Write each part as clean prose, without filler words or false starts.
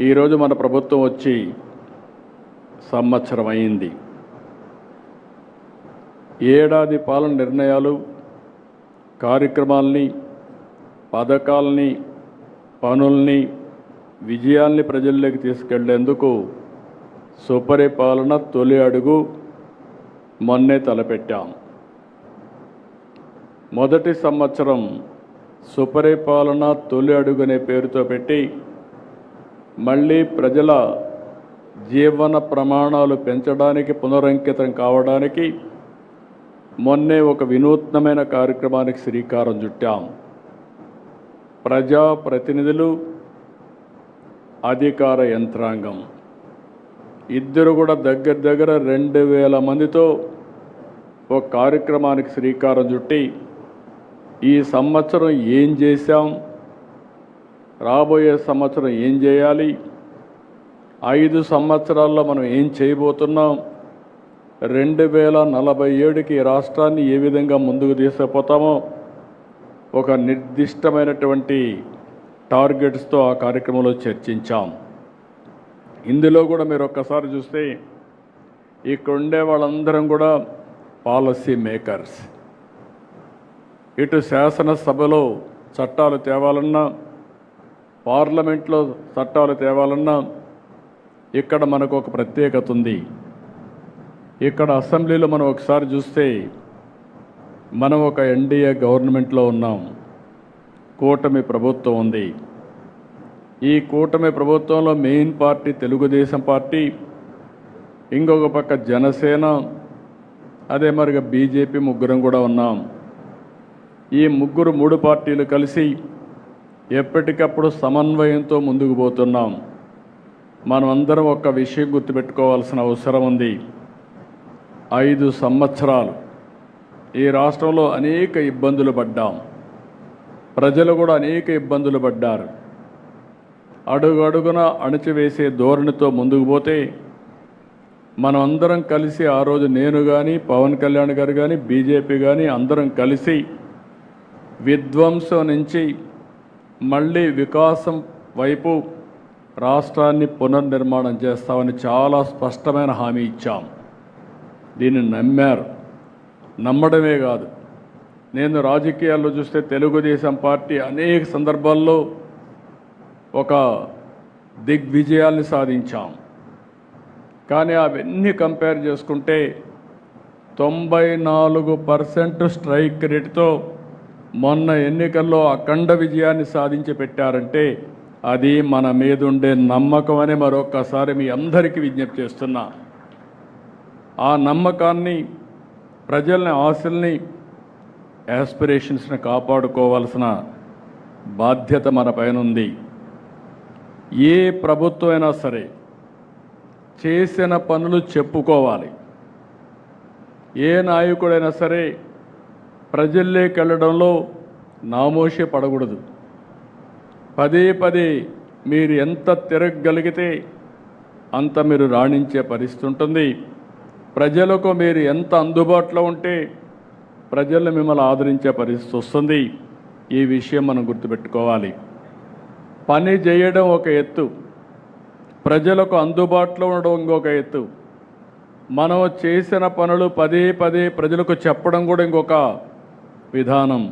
ఈరోజు మన ప్రభుత్వం వచ్చి సంవత్సరం అయింది. ఏడాది పాలన నిర్ణయాలు, కార్యక్రమాల్ని, పథకాల్ని, పనుల్ని, విజయాల్ని ప్రజల్లోకి తీసుకెళ్లేందుకు సుపరిపాలన తొలి అడుగు మొన్నే తలపెట్టాం. మొదటి సంవత్సరం సుపరిపాలన తొలి అడుగు అనే పేరుతో పెట్టి మళ్ళీ ప్రజల జీవన ప్రమాణాలు పెంచడానికి, పునరంకితం కావడానికి మొన్నే ఒక వినూత్నమైన కార్యక్రమానికి శ్రీకారం చుట్టాం. ప్రజాప్రతినిధులు, అధికార యంత్రాంగం ఇద్దరు కూడా దగ్గర 2000 మందితో ఒక కార్యక్రమానికి శ్రీకారం చుట్టి ఈ సంవత్సరం ఏం చేశాం, రాబోయే సంవత్సరం ఏం చేయాలి, 5 సంవత్సరాల్లో మనం ఏం చేయబోతున్నాం, 2047కి రాష్ట్రాన్ని ఏ విధంగా ముందుకు తీసుకుపోతామో ఒక నిర్దిష్టమైనటువంటి టార్గెట్స్తో ఆ కార్యక్రమంలో చర్చించాం. ఇందులో కూడా మీరు ఒక్కసారి చూస్తే ఇక్కడ ఉండే వాళ్ళందరం కూడా పాలసీ మేకర్స్. ఇటు శాసనసభలో చట్టాలు తేవాలన్నా, పార్లమెంట్లో చట్టాలు తేవాలన్నా ఇక్కడ మనకు ఒక ప్రత్యేకత ఉంది. ఇక్కడ అసెంబ్లీలో మనం ఒకసారి చూస్తే మనం ఒక ఎన్డీఏ గవర్నమెంట్లో ఉన్నాం, కూటమి ప్రభుత్వం ఉంది. ఈ కూటమి ప్రభుత్వంలో మెయిన్ పార్టీ తెలుగుదేశం పార్టీ, ఇంకొక పక్క జనసేన, అదే మరిగా బీజేపీ ముగ్గురం కూడా ఉన్నాం. ఈ ముగ్గురు 3 పార్టీలు కలిసి ఎప్పటికప్పుడు సమన్వయంతో ముందుకు పోతున్నాం. మనం అందరం ఒక్క విషయం గుర్తుపెట్టుకోవాల్సిన అవసరం ఉంది. 5 సంవత్సరాలు ఈ రాష్ట్రంలో అనేక ఇబ్బందులు పడ్డాం. ప్రజలు కూడా అనేక ఇబ్బందులు పడ్డారు. అడుగడుగున అణచివేసే ధోరణితో ముందుకు పోతే మనం అందరం కలిసి ఆ రోజు నేను కానీ, పవన్ కళ్యాణ్ గారు కానీ, బీజేపీ కానీ అందరం కలిసి విధ్వంసం నుంచి మళ్ళీ వికాసం వైపు రాష్ట్రాన్ని పునర్నిర్మాణం చేస్తామని చాలా స్పష్టమైన హామీ ఇచ్చాం. దీన్ని నమ్మారు. నమ్మడమే కాదు, నేను రాజకీయాల్లో చూస్తే తెలుగుదేశం పార్టీ అనేక సందర్భాల్లో ఒక దిగ్విజయాల్ని సాధించాం. కానీ అవన్నీ కంపేర్ చేసుకుంటే 94% స్ట్రైక్ రేటుతో మొన్న ఎన్నికల్లో అఖండ విజయాన్ని సాధించి పెట్టారంటే అది మన మీద ఉండే నమ్మకం అని మరొక్కసారి మీ అందరికీ విజ్ఞప్తి చేస్తున్నా. ఆ నమ్మకాన్ని, ప్రజల్ని, ఆశల్ని, యాస్పిరేషన్స్ని కాపాడుకోవాల్సిన బాధ్యత మన పైన ఉంది. ఏ ప్రభుత్వం అయినా సరే చేసిన పనులు చెప్పుకోవాలి. ఏ నాయకుడైనా సరే ప్రజల్లోకి వెళ్ళడంలో నామోషి పడకూడదు. పదే మీరు ఎంత తిరగగలిగితే అంత మీరు రాణించే పరిస్థితి ఉంటుంది. ప్రజలకు మీరు ఎంత అందుబాటులో ఉంటే ప్రజలు మిమ్మల్ని ఆదరించే పరిస్థితి వస్తుంది. ఈ విషయం మనం గుర్తుపెట్టుకోవాలి. పని చేయడం ఒక ఎత్తు, ప్రజలకు అందుబాటులో ఉండడం ఇంకొక ఎత్తు. మనం చేసిన పనులు పదే ప్రజలకు చెప్పడం కూడా ఇంకొక విధానం.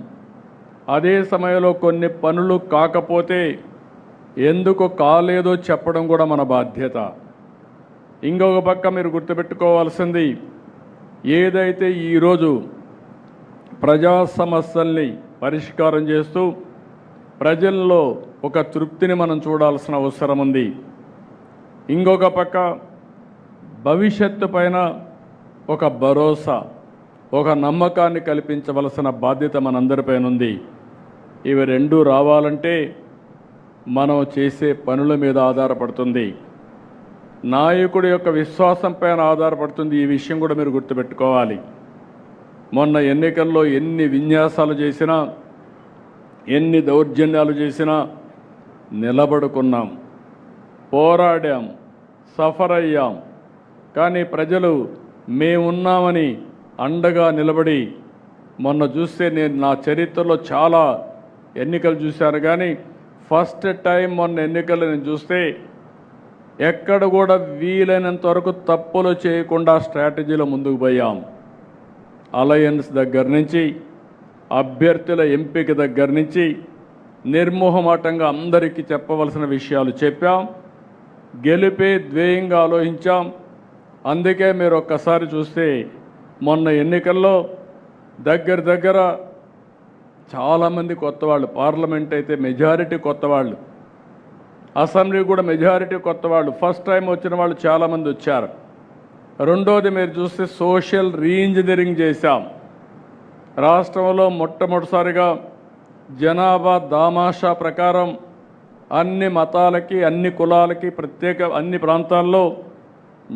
అదే సమయంలో కొన్ని పనులు కాకపోతే ఎందుకు కాలేదో చెప్పడం కూడా మన బాధ్యత. ఇంకొక పక్క మీరు గుర్తుపెట్టుకోవాల్సింది, ఏదైతే ఈరోజు ప్రజా సమస్యల్ని పరిష్కారం చేస్తూ ప్రజల్లో ఒక తృప్తిని మనం చూడాల్సిన అవసరం ఉంది. ఇంకొక పక్క భవిష్యత్తు పైన ఒక భరోసా, ఒక నమ్మకాన్ని కల్పించవలసిన బాధ్యత మనందరిపైన ఉంది. ఇవి రెండూ రావాలంటే మనం చేసే పనుల మీద ఆధారపడుతుంది, నాయకుడి యొక్క విశ్వాసం పైన ఆధారపడుతుంది. ఈ విషయం కూడా మీరు గుర్తుపెట్టుకోవాలి. మొన్న ఎన్నికల్లో ఎన్ని విన్యాసాలు చేసినా, ఎన్ని దౌర్జన్యాలు చేసినా నిలబడుకున్నాం, పోరాడాం, సఫర్ అయ్యాం. కానీ ప్రజలు మేమున్నామని అండగా నిలబడి, మొన్న చూస్తే నేను నా చరిత్రలో చాలా ఎన్నికలు చూశాను, కానీ ఫస్ట్ టైం మొన్న ఎన్నికలు నేను చూస్తే ఎక్కడ కూడా వీలైనంత వరకు తప్పులు చేయకుండా స్ట్రాటజీలో ముందుకు పోయాం. అలయన్స్ దగ్గర నుంచి, అభ్యర్థుల ఎంపిక దగ్గర నుంచి నిర్మోహమాటంగా అందరికీ చెప్పవలసిన విషయాలు చెప్పాం. గెలిపే ధ్యేయంగా ఆలోచించాం. అందుకే మీరు ఒక్కసారి చూస్తే మొన్న ఎన్నికల్లో దగ్గర చాలామంది కొత్త వాళ్ళు, పార్లమెంట్ అయితే మెజారిటీ కొత్త వాళ్ళు, అసెంబ్లీ కూడా మెజారిటీ కొత్త వాళ్ళు, ఫస్ట్ టైం వచ్చిన వాళ్ళు చాలామంది వచ్చారు. రెండోది మీరు చూస్తే సోషల్ రీఇంజనీరింగ్ చేశాం. రాష్ట్రంలో మొట్టమొదటిసారిగా జనాభా దామాషా ప్రకారం అన్ని మతాలకి, అన్ని కులాలకి, ప్రత్యేక అన్ని ప్రాంతాల్లో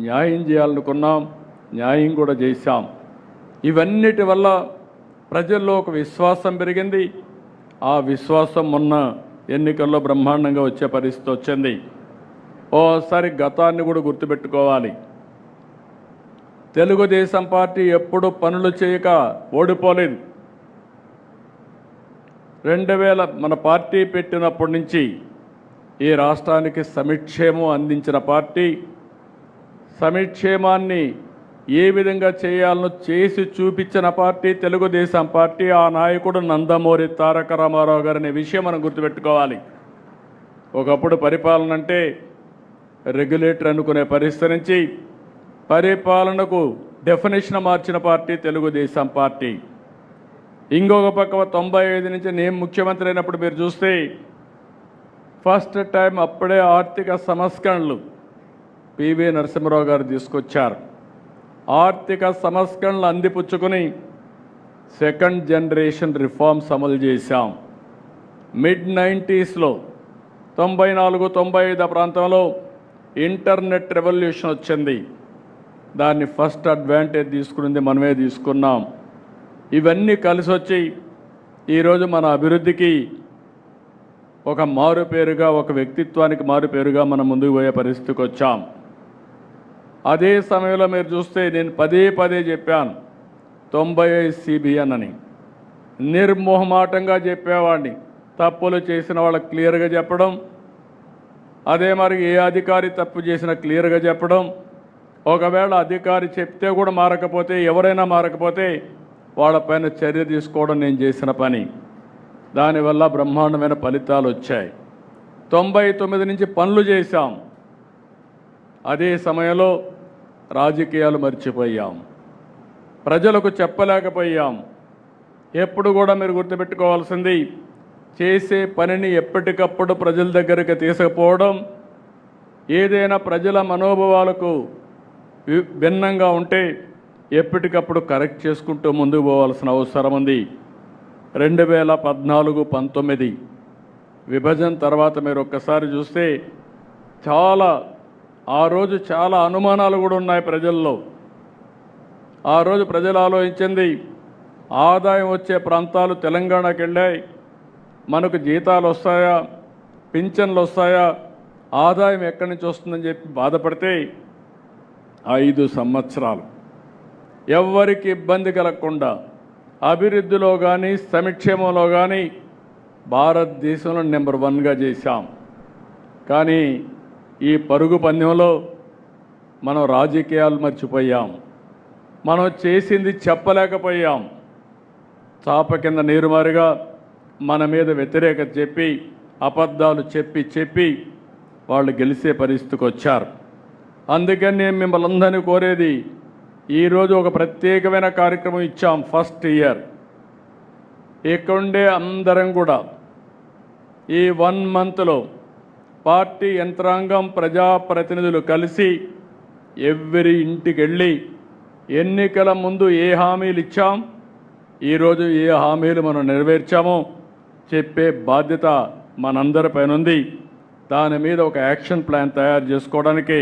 న్యాయం చేయాలనుకున్నాం. న్యాయం కూడా చేశాం. ఇవన్నిటి వల్ల ప్రజల్లో ఒక విశ్వాసం పెరిగింది. ఆ విశ్వాసం మొన్న ఎన్నికల్లో బ్రహ్మాండంగా వచ్చే పరిస్థితి వచ్చింది. ఓసారి గతాన్ని కూడా గుర్తుపెట్టుకోవాలి. తెలుగుదేశం పార్టీ ఎప్పుడు పనులు చేయక ఓడిపోలేదు. 2000 మన పార్టీ పెట్టినప్పటి నుంచి ఈ రాష్ట్రానికి సంక్షేమం అందించిన పార్టీ, సంక్షేమాన్ని ఏ విధంగా చేయాలనో చేసి చూపించిన పార్టీ తెలుగుదేశం పార్టీ. ఆ నాయకుడు నందమూరి తారక రామారావు గారు అనే విషయం మనం గుర్తుపెట్టుకోవాలి. ఒకప్పుడు పరిపాలన అంటే రెగ్యులేటర్ అనుకునే పరిస్థితి నుంచి పరిపాలనకు డెఫినేషన్ మార్చిన పార్టీ తెలుగుదేశం పార్టీ. ఇంకొక పక్క 95 నుంచి నేను ముఖ్యమంత్రి అయినప్పుడు మీరు చూస్తే ఫస్ట్ టైం అప్పుడే ఆర్థిక సంస్కరణలు పివి నరసింహారావు గారు తీసుకొచ్చారు. ఆర్థిక సంస్కరణలు అందిపుచ్చుకొని సెకండ్ జనరేషన్ రిఫార్మ్స్ అమలు చేశాం. మిడ్ 90sలో 94-95 ప్రాంతంలో ఇంటర్నెట్ రెవల్యూషన్ వచ్చింది. దాన్ని ఫస్ట్ అడ్వాంటేజ్ తీసుకున్నది మనమే తీసుకున్నాం. ఇవన్నీ కలిసి వచ్చి ఈరోజు మన అభివృద్ధికి ఒక మారుపేరుగా, ఒక వ్యక్తిత్వానికి మారుపేరుగా మనం ముందుకు పోయే పరిస్థితికి వచ్చాం. అదే సమయంలో మీరు చూస్తే నేను పదే చెప్పాను 95 CBN అని. నిర్మోహమాటంగా చెప్పేవాడిని. తప్పులు చేసిన వాళ్ళకి క్లియర్గా చెప్పడం, అదే మరి ఏ అధికారి తప్పు చేసినా క్లియర్గా చెప్పడం, ఒకవేళ అధికారి చెప్తే కూడా మారకపోతే, ఎవరైనా మారకపోతే వాళ్ళపైన చర్య తీసుకోవడం నేను చేసిన పని. దానివల్ల బ్రహ్మాండమైన ఫలితాలు వచ్చాయి. 99 నుంచి పనులు చేశాం. అదే సమయంలో రాజకీయాలు మర్చిపోయాం, ప్రజలకు చెప్పలేకపోయాం. ఎప్పుడు కూడా మీరు గుర్తుపెట్టుకోవాల్సింది, చేసే పనిని ఎప్పటికప్పుడు ప్రజల దగ్గరికి తీసుకుపోవడం. ఏదైనా ప్రజల మనోభావాలకు భిన్నంగా ఉంటే ఎప్పటికప్పుడు కరెక్ట్ చేసుకుంటూ ముందుకు పోవాల్సిన అవసరం ఉంది. 2014-19 విభజన తర్వాత మీరు ఒక్కసారి చూస్తే ఆ రోజు చాలా అనుమానాలు కూడా ఉన్నాయి ప్రజల్లో. ఆ రోజు ప్రజలు ఆలోచించింది, ఆదాయం వచ్చే ప్రాంతాలు తెలంగాణకి వెళ్ళాయి, మనకు జీతాలు వస్తాయా, పింఛన్లు వస్తాయా, ఆదాయం ఎక్కడి నుంచి వస్తుందని చెప్పి బాధపడితే 5 సంవత్సరాలు ఎవ్వరికి ఇబ్బంది కలగకుండా అభివృద్ధిలో కానీ సంక్షేమంలో కానీ భారతదేశంలో నెంబర్ 1గా చేశాం. కానీ ఈ పరుగు పందెంలో మనం రాజకీయాలు మర్చిపోయాం. మనం చేసింది చెప్పలేకపోయాం. చాప కింద నీరుమారుగా మన మీద వ్యతిరేకత చెప్పి, అబద్ధాలు చెప్పి వాళ్ళు గెలిచే పరిస్థితికి వచ్చారు. అందుకని నేను మిమ్మల్ని అందరినీ కోరేది, ఈరోజు ఒక ప్రత్యేకమైన కార్యక్రమం ఇచ్చాం. ఫస్ట్ ఇయర్ ఇక్కడుండే అందరం కూడా ఈ 1 మంత్లో పార్టీ యంత్రాంగం, ప్రజాప్రతినిధులు కలిసి ఎవ్రీ ఇంటికి వెళ్ళి ఎన్నికల ముందు ఏ హామీలు ఇచ్చాం, ఈరోజు ఏ హామీలు మనం నెరవేర్చామో చెప్పే బాధ్యత మనందరిపైన ఉంది. దాని మీద ఒక యాక్షన్ ప్లాన్ తయారు చేసుకోవడానికి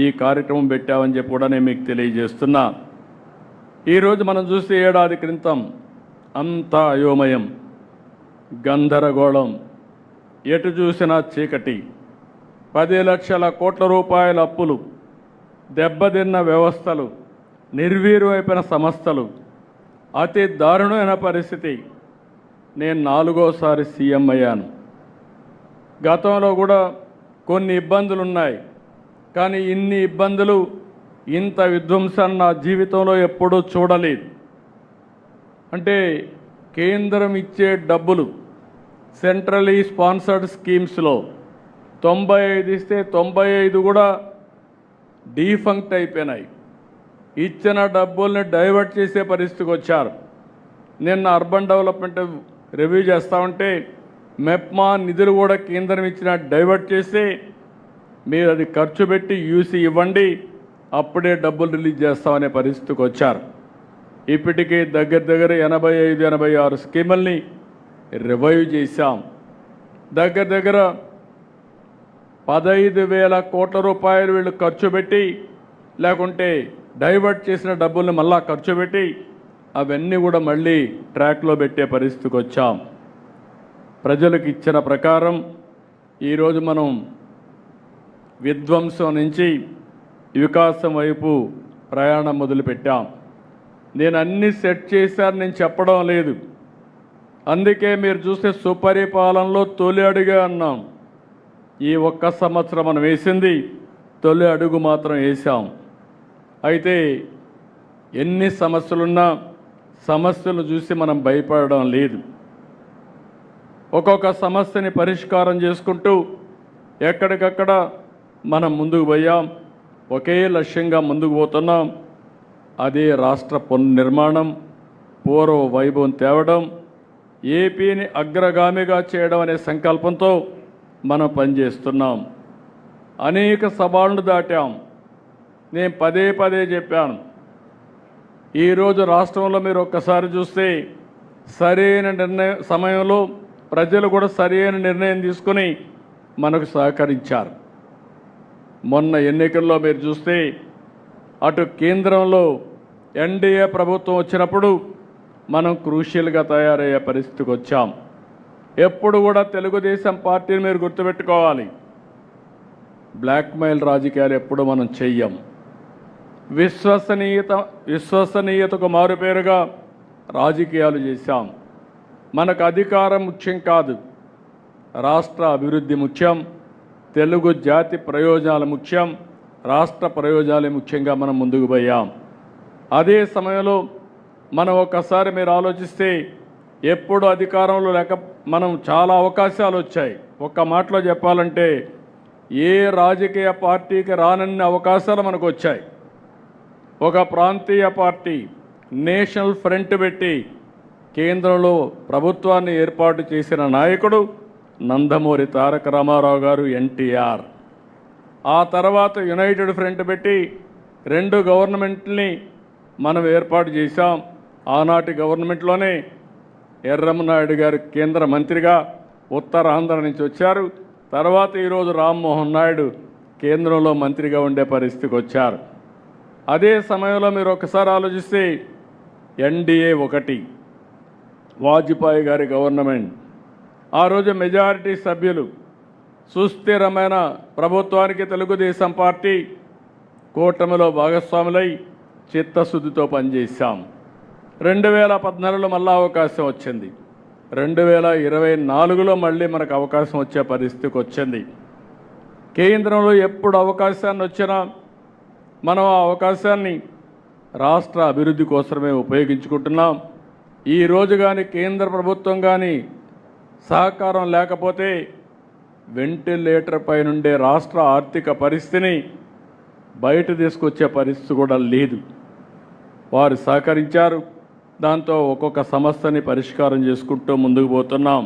ఈ కార్యక్రమం పెట్టామని చెప్పి కూడా నేను మీకు తెలియజేస్తున్నా. ఈరోజు మనం చూస్తే ఏడాది క్రితం అంతా అయోమయం, గందరగోళం, ఎటు చూసినా చీకటి, 10 లక్షల కోట్ల రూపాయల అప్పులు, దెబ్బతిన్న వ్యవస్థలు, నిర్వీర్యమైపోయిన సంస్థలు, అతి దారుణమైన పరిస్థితి. నేను 4వసారి సీఎం అయ్యాను. గతంలో కూడా కొన్ని ఇబ్బందులు ఉన్నాయి. కానీ ఇన్ని ఇబ్బందులు, ఇంత విధ్వంసం నా జీవితంలో ఎప్పుడూ చూడలేదు. అంటే కేంద్రం ఇచ్చే డబ్బులు సెంట్రలీ స్పాన్సర్డ్ స్కీమ్స్లో 95 ఇస్తే 95 కూడా డీఫంక్ట్ అయిపోయినాయి. ఇచ్చిన డబ్బుల్ని డైవర్ట్ చేసే పరిస్థితికి వచ్చారు. నిన్న అర్బన్ డెవలప్మెంట్ రివ్యూ చేస్తూ ఉంటే మెప్మా నిధులు కూడా కేంద్రం ఇచ్చిన డైవర్ట్ చేసి మీరు అది ఖర్చు పెట్టి యూసీ ఇవ్వండి, అప్పుడే డబ్బులు రిలీజ్ చేస్తామనే పరిస్థితికి వచ్చారు. ఇప్పటికీ దగ్గర 85-86 స్కీముల్ని రివైవ్ చేశాం. దగ్గర 15,000 కోట్ల రూపాయలు వీళ్ళు ఖర్చు పెట్టి, లేకుంటే డైవర్ట్ చేసిన డబ్బుల్ని మళ్ళా ఖర్చు పెట్టి అవన్నీ కూడా మళ్ళీ ట్రాక్లో పెట్టే పరిస్థితికి వచ్చాం. ప్రజలకు ఇచ్చిన ప్రకారం ఈరోజు మనం విధ్వంసం నుంచి వికాసం వైపు ప్రయాణం మొదలుపెట్టాం. నేను అన్ని సెట్ చేశాను నేను చెప్పడం లేదు. అందుకే మీరు చూస్తే సుపరిపాలనలో తొలి అడుగే అన్నాం. ఈ ఒక్క సంవత్సరం మనం వేసింది తొలి అడుగు మాత్రం వేసాం. అయితే ఎన్ని సమస్యలున్నా సమస్యలు చూసి మనం భయపడడం లేదు. ఒక్కొక్క సమస్యని పరిష్కారం చేసుకుంటూ ఎక్కడికక్కడ మనం ముందుకు పోయాం. ఒకే లక్ష్యంగా ముందుకు పోతున్నాం. అదే రాష్ట్ర పునర్నిర్మాణం, పూర్వ వైభవం తేవడం, ఏపీని అగ్రగామిగా చేయడం అనే సంకల్పంతో మనం పనిచేస్తున్నాం. అనేక సవాళ్లు దాటాం. నేను పదే చెప్పాను. ఈరోజు రాష్ట్రంలో మీరు ఒక్కసారి చూస్తే సరైన సమయంలో ప్రజలు కూడా సరైన నిర్ణయం తీసుకుని మనకు సహకరించారు. మొన్న ఎన్నికల్లో మీరు చూస్తే అటు కేంద్రంలో ఎన్డీఏ ప్రభుత్వం వచ్చినప్పుడు మనం క్రూషియల్గా తయారయ్యే పరిస్థితికి వచ్చాం. ఎప్పుడు కూడా తెలుగుదేశం పార్టీని మీరు గుర్తుపెట్టుకోవాలి, బ్లాక్మెయిల్ రాజకీయాలు ఎప్పుడు మనం చెయ్యం. విశ్వసనీయతకు మారుపేరుగా రాజకీయాలు చేశాం. మనకు అధికారం ముఖ్యం కాదు, రాష్ట్ర అభివృద్ధి ముఖ్యం, తెలుగు జాతి ప్రయోజనాలు ముఖ్యం, రాష్ట్ర ప్రయోజనాలే ముఖ్యంగా మనం ముందుకు పోయాం. అదే సమయంలో మనం ఒక్కసారి మీరు ఆలోచిస్తే ఎప్పుడు అధికారంలో లేక మనం చాలా అవకాశాలు వచ్చాయి. ఒక్క మాటలో చెప్పాలంటే ఏ రాజకీయ పార్టీకి రానన్ని అవకాశాలు మనకు వచ్చాయి. ఒక ప్రాంతీయ పార్టీ నేషనల్ ఫ్రంట్ పెట్టి కేంద్రంలో ప్రభుత్వాన్ని ఏర్పాటు చేసిన నాయకుడు నందమూరి తారక రామారావు గారు, ఎన్టీఆర్. ఆ తర్వాత యునైటెడ్ ఫ్రంట్ పెట్టి 2 గవర్నమెంట్ని మనం ఏర్పాటు చేశాం. ఆనాటి గవర్నమెంట్లోనే ఎర్రమనాయుడు గారు కేంద్ర మంత్రిగా ఉత్తరాంధ్ర నుంచి వచ్చారు. తర్వాత ఈరోజు రామ్మోహన్ నాయుడు కేంద్రంలో మంత్రిగా ఉండే పరిస్థితికి వచ్చారు. అదే సమయంలో మీరు ఒకసారి ఆలోచిస్తే ఎన్డీఏ 1, వాజ్పేయి గారి గవర్నమెంట్, ఆ రోజు మెజారిటీ సభ్యులు, సుస్థిరమైన ప్రభుత్వానికి తెలుగుదేశం పార్టీ కూటమిలో భాగస్వాములై చిత్తశుద్ధితో పనిచేశాం. 2014లో మళ్ళా అవకాశం వచ్చింది. 2024లో మళ్ళీ మనకు అవకాశం వచ్చే పరిస్థితికి వచ్చింది. కేంద్రంలో ఎప్పుడు అవకాశాన్ని వచ్చినా మనం ఆ అవకాశాన్ని రాష్ట్ర అభివృద్ధి కోసమే ఉపయోగించుకుంటున్నాం. ఈరోజు కానీ కేంద్ర ప్రభుత్వం కానీ సహకారం లేకపోతే వెంటిలేటర్ పై నుండే రాష్ట్ర ఆర్థిక పరిస్థితిని బయట తీసుకొచ్చే పరిస్థితి కూడా లేదు. వారు సహకరించారు. దాంతో ఒక్కొక్క సమస్యని పరిష్కారం చేసుకుంటూ ముందుకు పోతున్నాం.